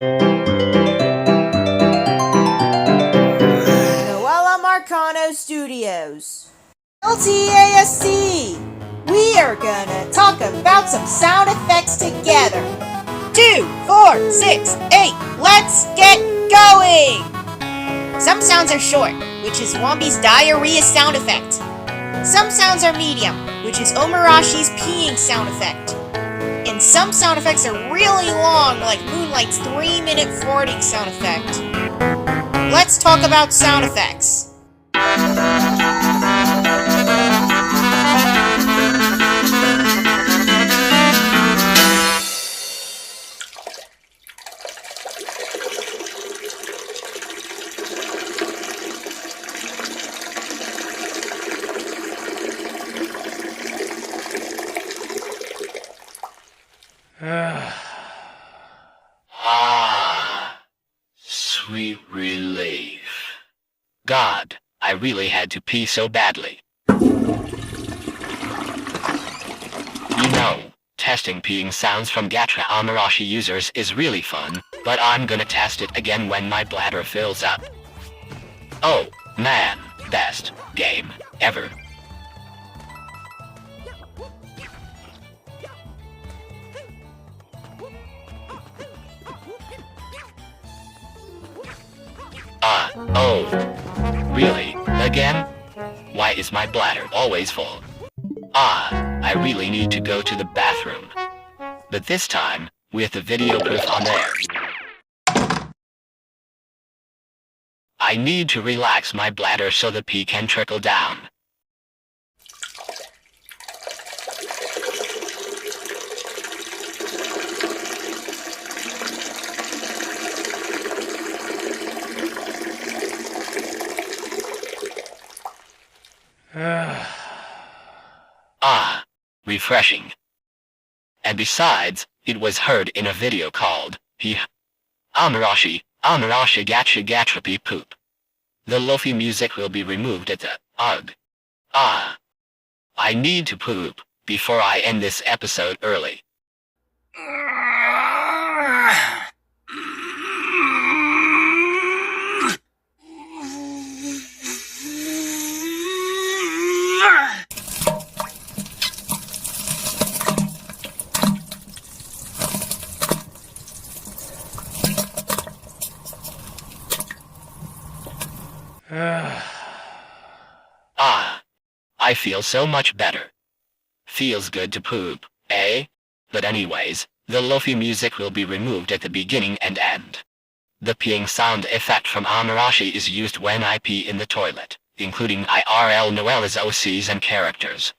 Noella Marcano Studios. LTASC! We are gonna talk about some sound effects together. 2, 4, 6, 8, let's get going! Some sounds are short, which is Wombi's diarrhea sound effect. Some sounds are medium, which is Omorashi's peeing sound effect. And some sound effects are really long, like Moonlight's 3-minute farting sound effect. Let's talk about sound effects. Sweet relief. God, I really had to pee so badly. Testing peeing sounds from Gacha Omorashi users is really fun, but I'm gonna test it again when my bladder fills up. Oh, man, best game ever. Oh. Really? Again? Why is my bladder always full? I really need to go to the bathroom. But this time, with the video proof on there. I need to relax my bladder so the pee can trickle down. Refreshing. And besides, it was heard in a video called, Omorashi Gacha Gacha Pee Poop. The lofi music will be removed at the, I need to poop, before I end this episode early. I feel so much better. Feels good to poop, eh? But anyways, the lofi music will be removed at the beginning and end. The peeing sound effect from Omorashi is used when I pee in the toilet, including IRL Noella's OCs and characters.